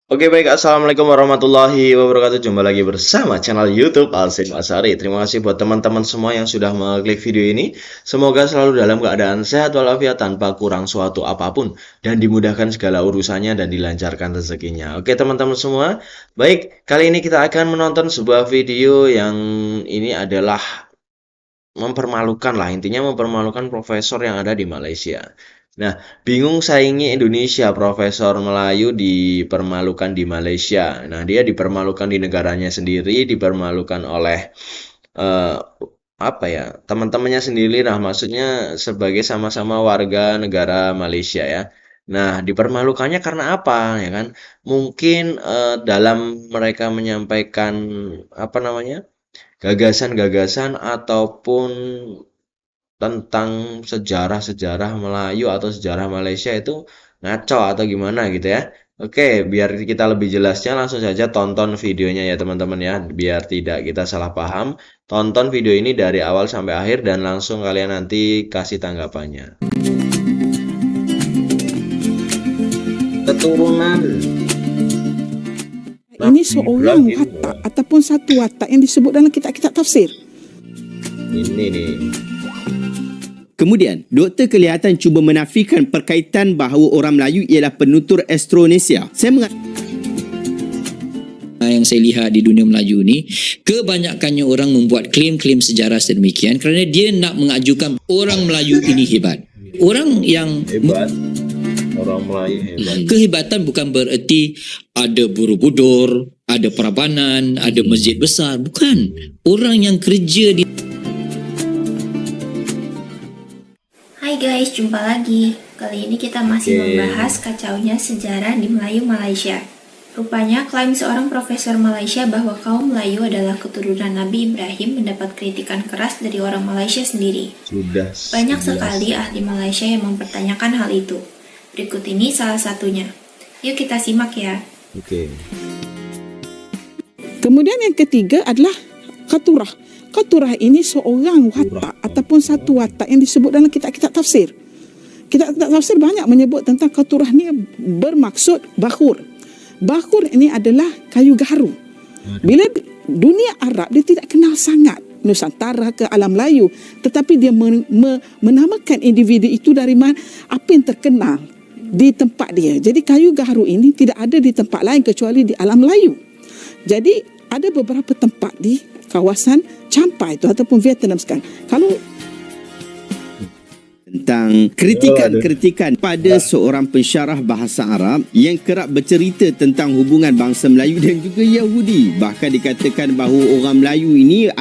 Oke baik, Assalamualaikum warahmatullahi wabarakatuh. Jumpa lagi bersama channel YouTube Alsim Asari. Terima kasih buat teman-teman semua yang sudah mengklik video ini. Semoga selalu dalam keadaan sehat walafiat tanpa kurang suatu apapun dan dimudahkan segala urusannya dan dilancarkan rezekinya. Oke teman-teman semua, baik, kali ini kita akan menonton sebuah video yang ini adalah mempermalukan lah, intinya mempermalukan profesor yang ada di Malaysia. Nah, bingung saingi Indonesia, profesor Melayu dipermalukan di Malaysia. Nah, dia dipermalukan di negaranya sendiri, dipermalukan oleh eh, apa ya, teman-temannya sendiri. Nah, maksudnya sebagai sama-sama warga negara Malaysia ya. Nah, dipermalukannya karena apa ya kan? Mungkin dalam mereka menyampaikan apa namanya? Gagasan-gagasan ataupun tentang sejarah-sejarah Melayu atau sejarah Malaysia itu ngaco atau gimana gitu ya. Oke, biar kita lebih jelasnya langsung saja tonton videonya ya teman-teman ya, biar tidak kita salah paham. Tonton video ini dari awal sampai akhir dan langsung kalian nanti kasih tanggapannya. Keturunan Ini Nabi seorang Ibrahim. watak ataupun satu watak yang disebut dalam kitab-kitab tafsir. Ini nih. Kemudian, doktor kelihatan cuba menafikan perkaitan bahawa orang Melayu ialah penutur Austronesia. Yang saya lihat di dunia Melayu ni, kebanyakannya orang membuat klaim-klaim sejarah sedemikian kerana dia nak mengajukan orang Melayu ini hebat. Orang yang Hebat. Orang Melayu hebat. kehebatan bukan bererti ada Borobudur, ada Prambanan, ada masjid besar. Bukan. Orang yang kerja di Hai guys, jumpa lagi. Kali ini kita masih membahas kacaunya sejarah di Melayu Malaysia. Rupanya klaim seorang profesor Malaysia bahwa kaum Melayu adalah keturunan Nabi Ibrahim mendapat kritikan keras dari orang Malaysia sendiri. Sudah Banyak 11. sekali ahli Malaysia yang mempertanyakan hal itu. Berikut ini salah satunya. Yuk kita simak ya. Oke. Kemudian yang ketiga adalah katurah. Katurah ini seorang watak ataupun satu watak yang disebut dalam kitab-kitab tafsir. Kitab-kitab tafsir banyak menyebut tentang katurah ni bermaksud bahur. Bahur ini adalah kayu gaharu. Bila dunia Arab dia tidak kenal sangat Nusantara ke alam Melayu, tetapi dia menamakan individu itu dari mana apa yang terkenal di tempat dia. Jadi kayu gaharu ini tidak ada di tempat lain kecuali di alam Melayu. Jadi ada beberapa tempat di kawasan Champai itu ataupun Vietnam sekarang. Kalau tentang kritikan-kritikan pada seorang pensyarah bahasa Arab yang kerap bercerita tentang hubungan bangsa Melayu dan juga Yahudi. Bahkan dikatakan bahawa orang Melayu ini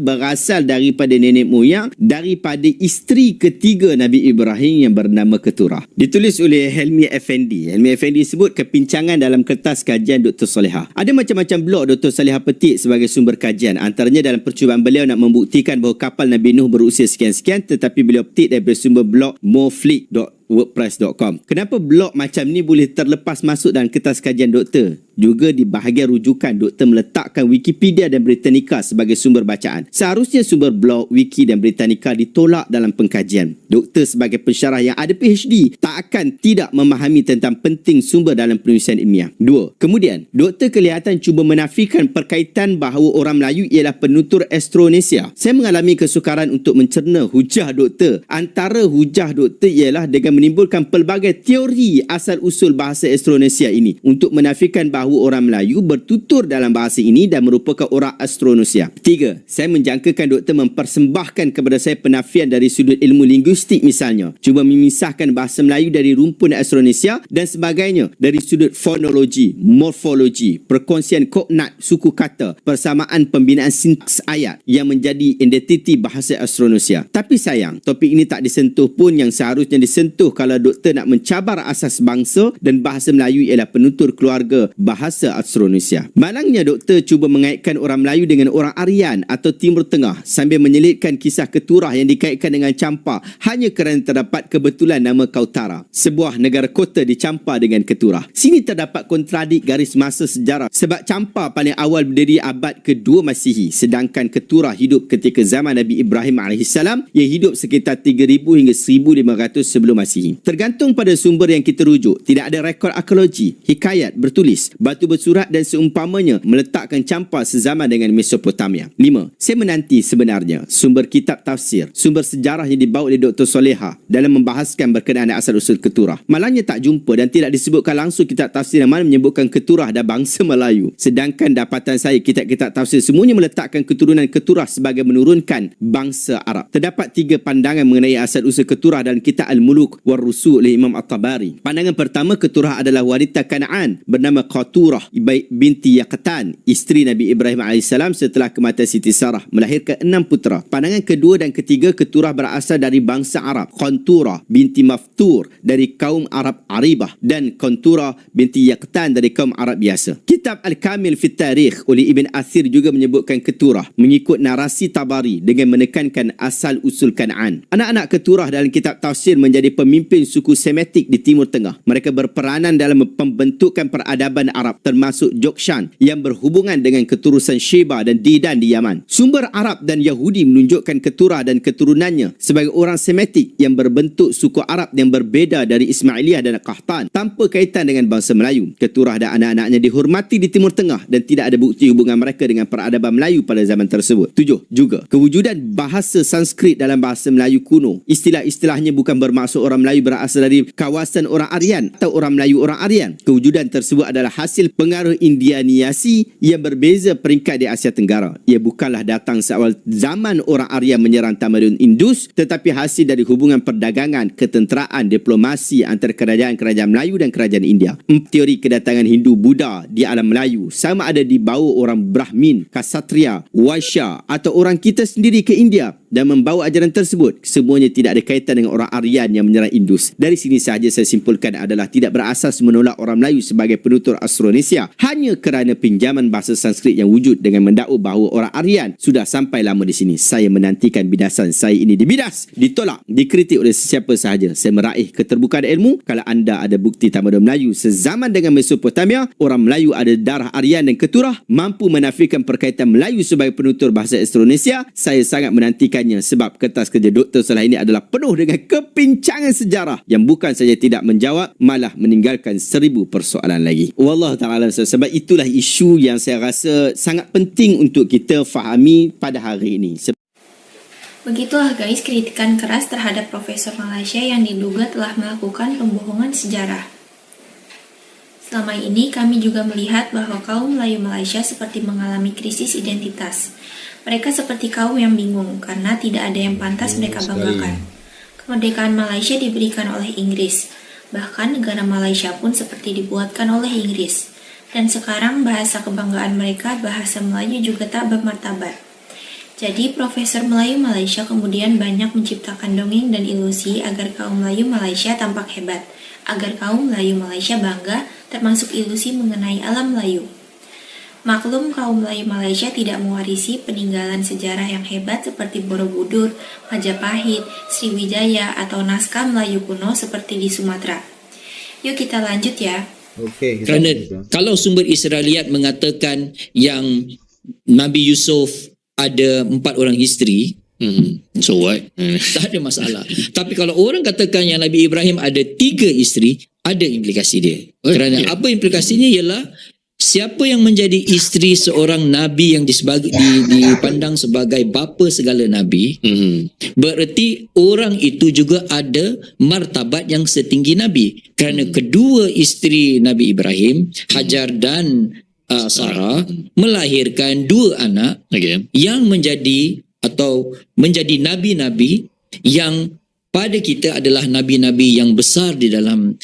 berasal daripada nenek moyang daripada isteri ketiga Nabi Ibrahim yang bernama Keturah. Ditulis oleh Helmi Effendi. Helmi Effendi sebut kepincangan dalam kertas kajian Dr. Salihah. Ada macam-macam blog Dr. Salihah petik sebagai sumber kajian. Antaranya dalam percubaan beliau nak membuktikan bahawa kapal Nabi Nuh berusia sekian-sekian, tetapi beliau petik daripada sumber blog moflick.wordpress.com. Kenapa blog macam ni boleh terlepas masuk dalam kertas kajian doktor? Juga di bahagian rujukan, doktor meletakkan Wikipedia dan Britannica sebagai sumber bacaan. Seharusnya sumber blog, wiki dan Britannica ditolak dalam pengkajian. Doktor sebagai pensyarah yang ada PhD tak akan tidak memahami tentang penting sumber dalam penulisan ilmiah. 2. Kemudian, doktor kelihatan cuba menafikan perkaitan bahawa orang Melayu ialah penutur Austronesia. Saya mengalami kesukaran untuk mencerna hujah doktor. Antara hujah doktor ialah dengan menimbulkan pelbagai teori asal-usul bahasa Austronesia ini untuk menafikan bahawa orang Melayu bertutur dalam bahasa ini dan merupakan orang Austronesia. 3. Saya menjangkakan doktor mempersembahkan kepada saya penafian dari sudut ilmu linguistik misalnya. Cuba memisahkan bahasa Melayu dari rumpun Austronesia dan sebagainya dari sudut fonologi, morfologi, perkongsian kognat, suku kata, persamaan pembinaan sintaks ayat yang menjadi identiti bahasa Austronesia. Tapi sayang, topik ini tak disentuh pun yang seharusnya disentuh kalau doktor nak mencabar asas bangsa dan bahasa Melayu ialah penutur keluarga bahasa Austronesia. Malangnya doktor cuba mengaitkan orang Melayu dengan orang Aryan atau Timur Tengah sambil menyelitkan kisah Keturah yang dikaitkan dengan Champa hanya kerana terdapat kebetulan nama Kautara, sebuah negara kota di Champa dengan Keturah. Sini terdapat kontradik garis masa sejarah sebab Champa paling awal berdiri abad ke-2 Masihi, sedangkan Keturah hidup ketika zaman Nabi Ibrahim AS yang hidup sekitar 3000 hingga 1500 sebelum Masihi. mengasihi. Tergantung pada sumber yang kita rujuk, tidak ada rekod arkeologi, hikayat bertulis, batu bersurat dan seumpamanya meletakkan campur sezaman dengan Mesopotamia. 5. Saya menanti sebenarnya sumber kitab tafsir, sumber sejarah yang dibawa oleh Dr. Soleha dalam membahaskan berkenaan asal-usul keturah. Malangnya tak jumpa dan tidak disebutkan langsung kitab tafsir yang mana menyebutkan keturah dan bangsa Melayu. Sedangkan dapatan saya kitab-kitab tafsir semuanya meletakkan keturunan keturah sebagai menurunkan bangsa Arab. Terdapat 3 pandangan mengenai asal-usul keturah dalam kitab Al-Muluk war Rusul oleh Imam At-Tabari. Pandangan pertama, keturah adalah wanita Kanaan bernama Qaturah binti Yaqtan, isteri Nabi Ibrahim AS setelah kematian Siti Sarah, melahirkan 6 putera. Pandangan kedua dan ketiga, keturah berasal dari bangsa Arab. Qanturah binti Maftur dari kaum Arab Aribah dan Qanturah binti Yaqtan dari kaum Arab biasa. Kitab Al-Kamil fi Tarikh oleh Ibn Athir juga menyebutkan keturah mengikut narasi Tabari dengan menekankan asal usul Kanaan. Anak-anak keturah dalam kitab tafsir menjadi pemimpin suku Semitik di Timur Tengah. Mereka berperanan dalam pembentukan peradaban Arab termasuk Jokshan yang berhubungan dengan keturunan Sheba dan Didan di Yaman. Sumber Arab dan Yahudi menunjukkan keturah dan keturunannya sebagai orang Semitik yang berbentuk suku Arab yang berbeza dari Ismailiyah dan Qahtan tanpa kaitan dengan bangsa Melayu. Keturah dan anak-anaknya dihormati di Timur Tengah dan tidak ada bukti hubungan mereka dengan peradaban Melayu pada zaman tersebut. 7. Juga, kewujudan bahasa Sanskrit dalam bahasa Melayu kuno. Istilah-istilahnya bukan bermaksud orang Melayu berasal dari kawasan orang Aryan atau orang Melayu orang Aryan. Kewujudan tersebut adalah hasil pengaruh Indianiasi yang berbeza peringkat di Asia Tenggara. Ia bukanlah datang seawal zaman orang Aryan menyerang tamadun Indus, tetapi hasil dari hubungan perdagangan, ketenteraan, diplomasi antara kerajaan-kerajaan Melayu dan kerajaan India. Teori kedatangan Hindu-Buddha di alam Melayu sama ada dibawa orang Brahmin, Ksatria, Waisya atau orang kita sendiri ke India dan membawa ajaran tersebut, semuanya tidak ada kaitan dengan orang Aryan yang menyerang Indus. Dari sini sahaja saya simpulkan adalah tidak berasas menolak orang Melayu sebagai penutur Austronesia hanya kerana pinjaman bahasa Sanskrit yang wujud dengan mendakwa bahawa orang Aryan sudah sampai lama di sini. Saya menantikan bidasan saya ini dibidas, ditolak, dikritik oleh sesiapa sahaja. Saya meraih keterbukaan ilmu. Kalau anda ada bukti tamadun Melayu sezaman dengan Mesopotamia, orang Melayu ada darah Aryan dan keturah, mampu menafikan perkaitan Melayu sebagai penutur bahasa Austronesia, saya sangat menantikannya sebab kertas kerja Dr. Soleha ini adalah penuh dengan kepincangan sejarah yang bukan saja tidak menjawab, malah meninggalkan 1000 persoalan lagi. Wallahu ta'ala, sebab itulah isu yang saya rasa sangat penting untuk kita fahami pada hari ini. Begitulah guys kritikan keras terhadap Profesor Malaysia yang diduga telah melakukan pembohongan sejarah. Selama ini kami juga melihat bahwa kaum Melayu Malaysia seperti mengalami krisis identitas. Mereka seperti kaum yang bingung karena tidak ada yang pantas mereka banggakan. Kemerdekaan Malaysia diberikan oleh Inggris. Bahkan negara Malaysia pun seperti dibuatkan oleh Inggris. Dan sekarang bahasa kebanggaan mereka, bahasa Melayu juga tak bermartabat. Jadi Profesor Melayu Malaysia kemudian banyak menciptakan dongeng dan ilusi agar kaum Melayu Malaysia tampak hebat, agar kaum Melayu Malaysia bangga, termasuk ilusi mengenai alam Melayu. Maklum kaum Melayu Malaysia tidak mewarisi peninggalan sejarah yang hebat seperti Borobudur, Majapahit, Sriwijaya, atau naskah Melayu kuno seperti di Sumatera. Yuk kita lanjut ya. Oke, Kerana kalau sumber Israeliat mengatakan yang Nabi Yusuf ada 4 orang isteri, so what? tak ada masalah. Tapi kalau orang katakan yang Nabi Ibrahim ada 3 isteri, ada implikasi dia. Kerana apa implikasinya ialah siapa yang menjadi isteri seorang Nabi yang dipandang sebagai bapa segala Nabi, bererti orang itu juga ada martabat yang setinggi Nabi. Kerana kedua isteri Nabi Ibrahim, Hajar dan Sarah, melahirkan 2 anak yang menjadi nabi-nabi yang pada kita adalah nabi-nabi yang besar di dalam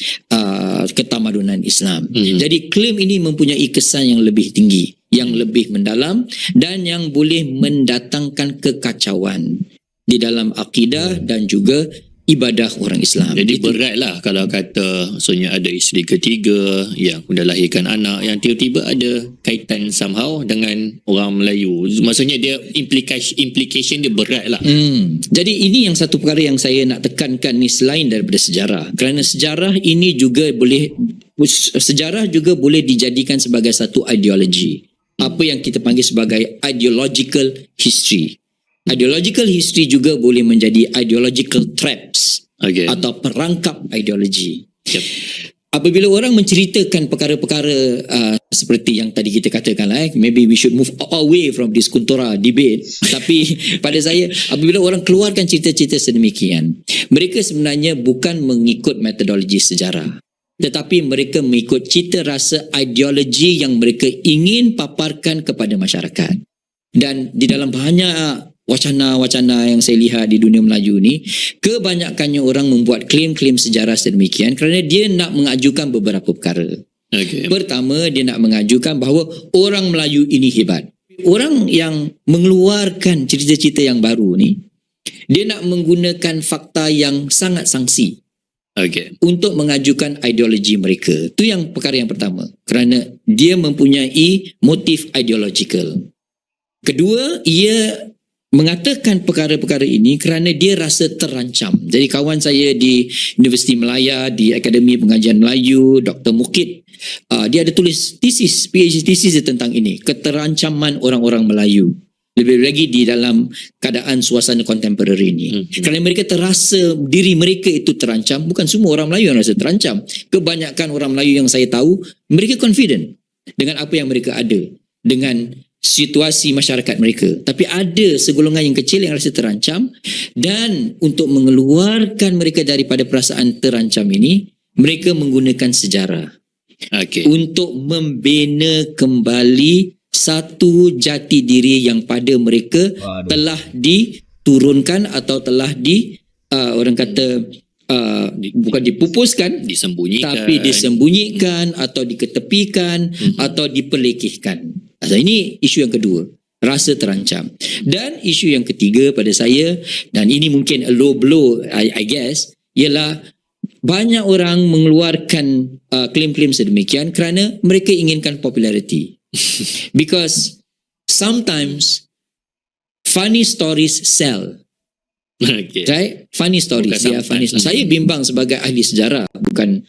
ketamadunan Islam. Jadi klaim ini mempunyai kesan yang lebih tinggi, yang lebih mendalam dan yang boleh mendatangkan kekacauan di dalam akidah dan juga ibadah orang Islam. Jadi beratlah kalau kata maksudnya ada isteri ketiga yang dah lahirkan anak yang tiba-tiba ada kaitan somehow dengan orang Melayu. Maksudnya dia implication dia berat lah. Jadi ini yang satu perkara yang saya nak tekankan ni selain daripada sejarah. Kerana sejarah ini juga boleh dijadikan sebagai satu ideologi. Apa yang kita panggil sebagai ideological history. Ideological history juga boleh menjadi ideological traps. Okay. atau perangkap ideologi. Yep. Apabila orang menceritakan perkara-perkara seperti yang tadi kita katakan lah, maybe we should move away from this kuntura debate. Tapi pada saya, apabila orang keluarkan cerita-cerita sedemikian, mereka sebenarnya bukan mengikut metodologi sejarah, tetapi mereka mengikut cita rasa ideologi yang mereka ingin paparkan kepada masyarakat. Dan di dalam banyak wacana-wacana yang saya lihat di dunia Melayu ni, kebanyakannya orang membuat klaim-klaim sejarah sedemikian kerana dia nak mengajukan beberapa perkara. Okay. Pertama, dia nak mengajukan bahawa orang Melayu ini hebat. Orang yang mengeluarkan cerita-cerita yang baru ni, dia nak menggunakan fakta yang sangat sangsi Okay. untuk mengajukan ideologi mereka. Itu yang perkara yang pertama. Kerana dia mempunyai motif ideological. Kedua, ia mengatakan perkara-perkara ini kerana dia rasa terancam. Jadi kawan saya di Universiti Melaya, di Akademi Pengajian Melayu, Dr. Mukid, dia ada tulis tesis, PhD tesis dia tentang ini, keterancaman orang-orang Melayu. Lebih lagi di dalam keadaan suasana kontemporari ini. Kerana mereka terasa diri mereka itu terancam. Bukan semua orang Melayu yang rasa terancam. Kebanyakan orang Melayu yang saya tahu, mereka confident dengan apa yang mereka ada, dengan situasi masyarakat mereka. Tapi ada segolongan yang kecil yang rasa terancam, dan untuk mengeluarkan mereka daripada perasaan terancam ini, mereka menggunakan sejarah Okay. untuk membina kembali satu jati diri yang pada mereka telah diturunkan atau telah orang kata bukan dipupuskan, Disembunyikan. tapi disembunyikan atau diketepikan atau dipelekehkan. Ini isu yang kedua, rasa terancam. Dan isu yang ketiga pada saya, dan ini mungkin a low blow I guess, ialah banyak orang mengeluarkan klaim-klaim sedemikian kerana mereka inginkan popularity. Because sometimes funny stories sell. Okay. Right? Funny stories. Bukan Ya, funny sometimes. stories. Saya bimbang sebagai ahli sejarah, bukan